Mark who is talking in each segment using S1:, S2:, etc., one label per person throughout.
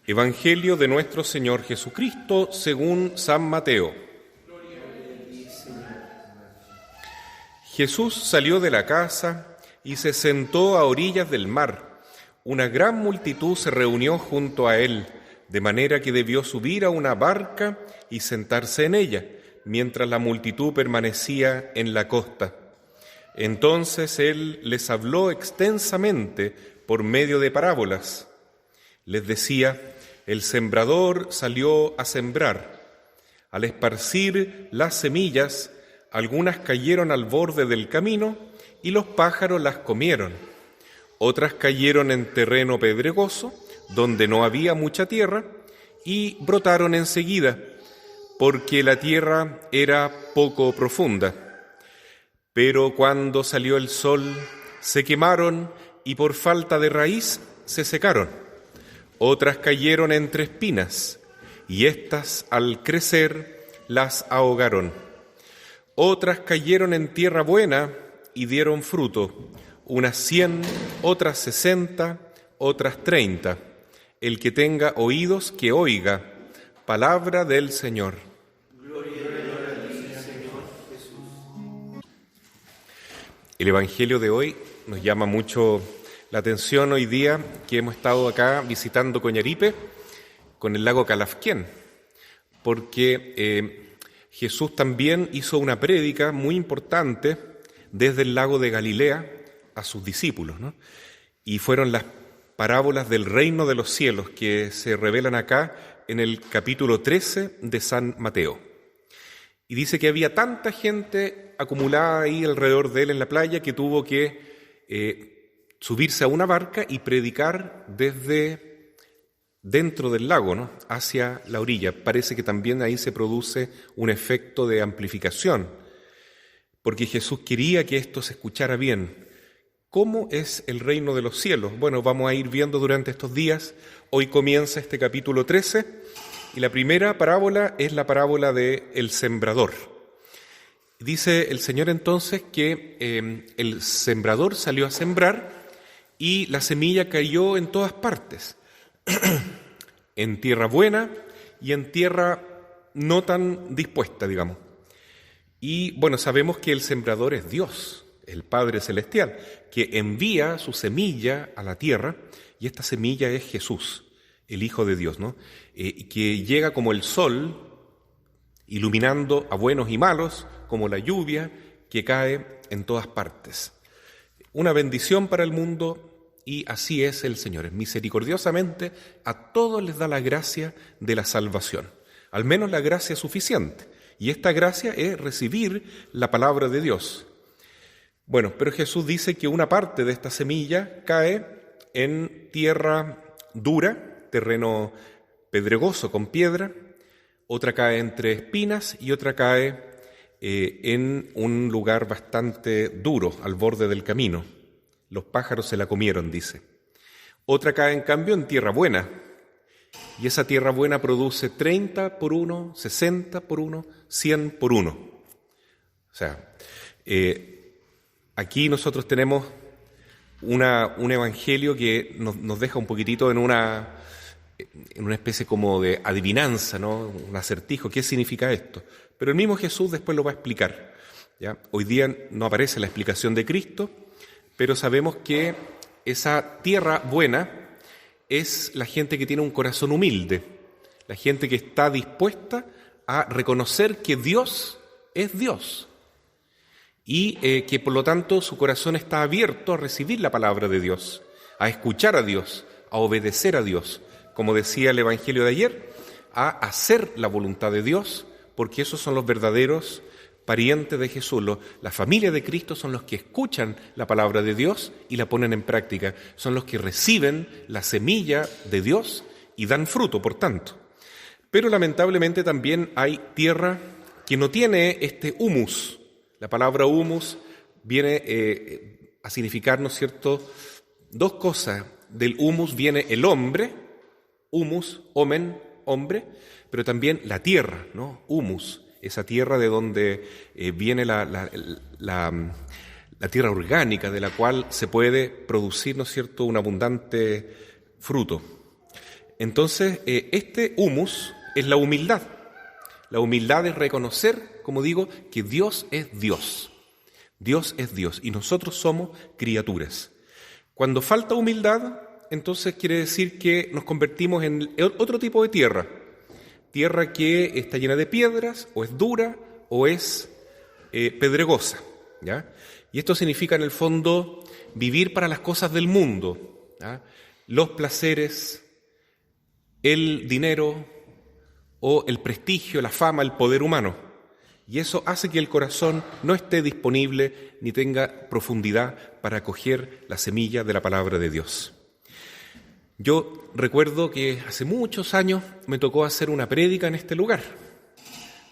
S1: Evangelio de nuestro Señor Jesucristo según San Mateo. Jesús salió de la casa y se sentó a orillas del mar. Una gran multitud se reunió junto a él, de manera que debió subir a una barca y sentarse en ella, mientras la multitud permanecía en la costa. Entonces él les habló extensamente por medio de parábolas. Les decía: el sembrador salió a sembrar. Al esparcir las semillas, algunas cayeron al borde del camino y los pájaros las comieron. Otras cayeron en terreno pedregoso, donde no había mucha tierra, y brotaron enseguida, porque la tierra era poco profunda. Pero cuando salió el sol, se quemaron y por falta de raíz se secaron. Otras cayeron entre espinas, y éstas al crecer las ahogaron. Otras cayeron en tierra buena y dieron fruto, unas 100, otras 60, otras 30. El que tenga oídos, que oiga. Palabra del Señor.
S2: Gloria a ti, Señor Jesús.
S1: El Evangelio de hoy nos llama mucho la atención hoy día, que hemos estado acá visitando Coñaripe con el lago Calafquén, porque Jesús también hizo una prédica muy importante desde el lago de Galilea a sus discípulos, ¿no? Y fueron las parábolas del reino de los cielos que se revelan acá en el capítulo 13 de San Mateo. Y dice que había tanta gente acumulada ahí alrededor de él en la playa que tuvo que subirse a una barca y predicar desde dentro del lago, ¿no?, hacia la orilla. Parece que también ahí se produce un efecto de amplificación, porque Jesús quería que esto se escuchara bien. ¿Cómo es el reino de los cielos? Bueno, vamos a ir viendo durante estos días. Hoy comienza este capítulo 13 y la primera parábola es la parábola del sembrador. Dice el Señor entonces que el sembrador salió a sembrar y la semilla cayó en todas partes, en tierra buena y en tierra no tan dispuesta, digamos. Y bueno, sabemos que el sembrador es Dios, el Padre Celestial, que envía su semilla a la tierra, y esta semilla es Jesús, el Hijo de Dios, ¿no? Que llega como el sol, iluminando a buenos y malos, como la lluvia que cae en todas partes. Una bendición para el mundo. Y así es el Señor, misericordiosamente a todos les da la gracia de la salvación, al menos la gracia suficiente, y esta gracia es recibir la palabra de Dios. Bueno, pero Jesús dice que una parte de esta semilla cae en tierra dura, terreno pedregoso con piedra, otra cae entre espinas y otra cae en un lugar bastante duro, al borde del camino. Los pájaros se la comieron, dice. Otra cae, en cambio, en tierra buena. Y esa tierra buena produce 30 por 1, 60 por 1, 100 por 1. O sea, aquí nosotros tenemos un evangelio que nos deja un poquitito en una especie como de adivinanza, ¿no?, un acertijo. ¿Qué significa esto? Pero el mismo Jesús después lo va a explicar, ¿ya? Hoy día no aparece la explicación de Cristo, pero sabemos que esa tierra buena es la gente que tiene un corazón humilde, la gente que está dispuesta a reconocer que Dios es Dios y que por lo tanto su corazón está abierto a recibir la palabra de Dios, a escuchar a Dios, a obedecer a Dios, como decía el Evangelio de ayer, a hacer la voluntad de Dios, porque esos son los verdaderos parientes de Jesús. La familia de Cristo son los que escuchan la palabra de Dios y la ponen en práctica. Son los que reciben la semilla de Dios y dan fruto, por tanto. Pero lamentablemente también hay tierra que no tiene este humus. La palabra humus viene a significar, ¿no es cierto?, dos cosas. Del humus viene el hombre, humus, omen, hombre, pero también la tierra, ¿no?, humus. Esa tierra de donde viene la tierra orgánica, de la cual se puede producir, ¿no es cierto?, un abundante fruto. Entonces, este humus es la humildad. La humildad es reconocer, como digo, que Dios es Dios. Dios es Dios y nosotros somos criaturas. Cuando falta humildad, entonces quiere decir que nos convertimos en otro tipo de tierra. Tierra que está llena de piedras, o es dura, o es pedregosa, ¿ya? Y esto significa, en el fondo, vivir para las cosas del mundo, ¿ya? Los placeres, el dinero, o el prestigio, la fama, el poder humano. Y eso hace que el corazón no esté disponible ni tenga profundidad para acoger la semilla de la palabra de Dios. Yo recuerdo que hace muchos años me tocó hacer una prédica en este lugar.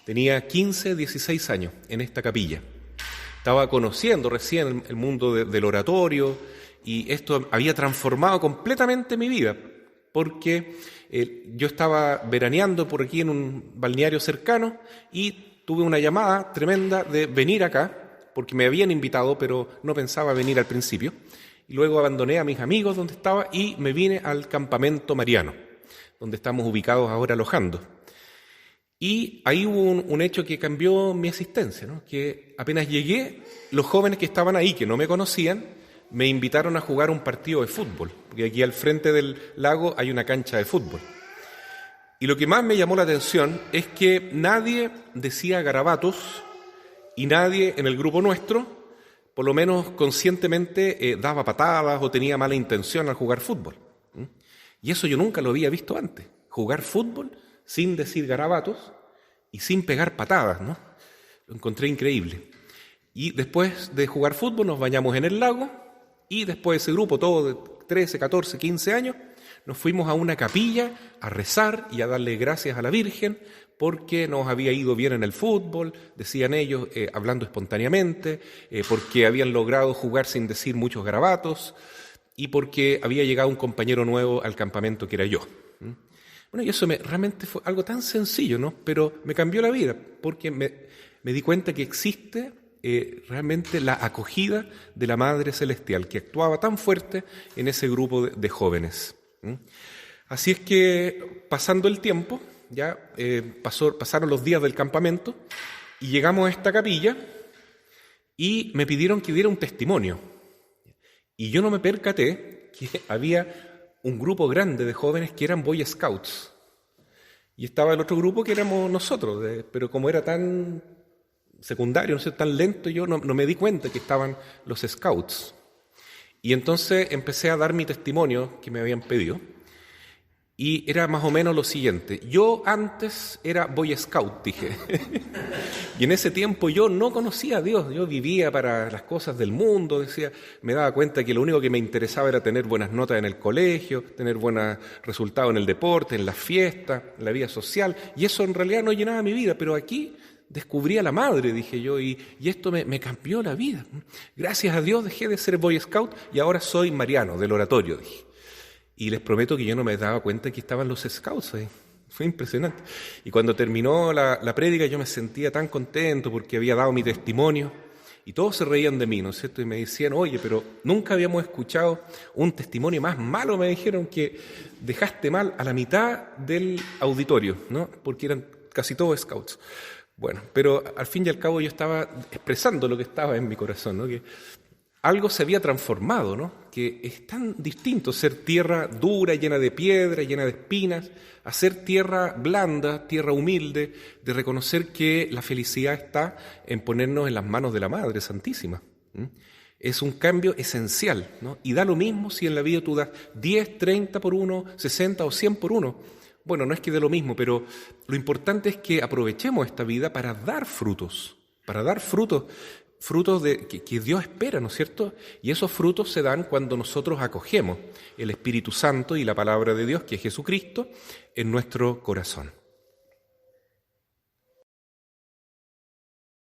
S1: Tenía 15, 16 años en esta capilla. Estaba conociendo recién el mundo del oratorio y esto había transformado completamente mi vida, porque yo estaba veraneando por aquí en un balneario cercano y tuve una llamada tremenda de venir acá, porque me habían invitado, pero no pensaba venir al principio. Y luego abandoné a mis amigos donde estaba y me vine al campamento mariano, donde estamos ubicados ahora alojando. Y ahí hubo un hecho que cambió mi existencia, ¿no? Que apenas llegué, los jóvenes que estaban ahí, que no me conocían, me invitaron a jugar un partido de fútbol, porque aquí al frente del lago hay una cancha de fútbol. Y lo que más me llamó la atención es que nadie decía garabatos y nadie en el grupo nuestro, por lo menos conscientemente, daba patadas o tenía mala intención al jugar fútbol. Y eso yo nunca lo había visto antes, jugar fútbol sin decir garabatos y sin pegar patadas, ¿no? Lo encontré increíble. Y después de jugar fútbol nos bañamos en el lago y después ese grupo, todo de 13, 14, 15 años, nos fuimos a una capilla a rezar y a darle gracias a la Virgen porque nos había ido bien en el fútbol, decían ellos, hablando espontáneamente, porque habían logrado jugar sin decir muchos garabatos y porque había llegado un compañero nuevo al campamento que era yo. Bueno, y eso realmente fue algo tan sencillo, ¿no? Pero me cambió la vida porque me di cuenta que existe realmente la acogida de la Madre Celestial, que actuaba tan fuerte en ese grupo de jóvenes. Así es que, pasando el tiempo, ya pasaron los días del campamento y llegamos a esta capilla y me pidieron que diera un testimonio. Y yo no me percaté que había un grupo grande de jóvenes que eran Boy Scouts. Y estaba el otro grupo que éramos nosotros, pero como era tan secundario, no sé, tan lento, yo no me di cuenta que estaban los Scouts. Y entonces empecé a dar mi testimonio que me habían pedido. Y era más o menos lo siguiente. Yo antes era Boy Scout, dije. Y en ese tiempo yo no conocía a Dios. Yo vivía para las cosas del mundo, decía. Me daba cuenta que lo único que me interesaba era tener buenas notas en el colegio, tener buenos resultados en el deporte, en las fiestas, en la vida social. Y eso en realidad no llenaba mi vida. Pero aquí descubrí a la Madre, dije yo, y esto me cambió la vida. Gracias a Dios dejé de ser Boy Scout y ahora soy mariano del oratorio, dije. Y les prometo que yo no me daba cuenta que estaban los scouts ahí. Fue impresionante. Y cuando terminó la prédica yo me sentía tan contento porque había dado mi testimonio y todos se reían de mí, ¿no es cierto? Y me decían, oye, pero nunca habíamos escuchado un testimonio más malo, me dijeron, que dejaste mal a la mitad del auditorio, ¿no? Porque eran casi todos scouts. Bueno, pero al fin y al cabo yo estaba expresando lo que estaba en mi corazón, ¿no? Que algo se había transformado, ¿no? Que es tan distinto ser tierra dura, llena de piedra, llena de espinas, a ser tierra blanda, tierra humilde, de reconocer que la felicidad está en ponernos en las manos de la Madre Santísima. Es un cambio esencial, ¿no? Y da lo mismo si en la vida tú das 10, 30 por uno, 60 o 100 por uno. Bueno, no es que dé lo mismo, pero lo importante es que aprovechemos esta vida para dar frutos, frutos que Dios espera, ¿no es cierto? Y esos frutos se dan cuando nosotros acogemos el Espíritu Santo y la palabra de Dios, que es Jesucristo, en nuestro corazón.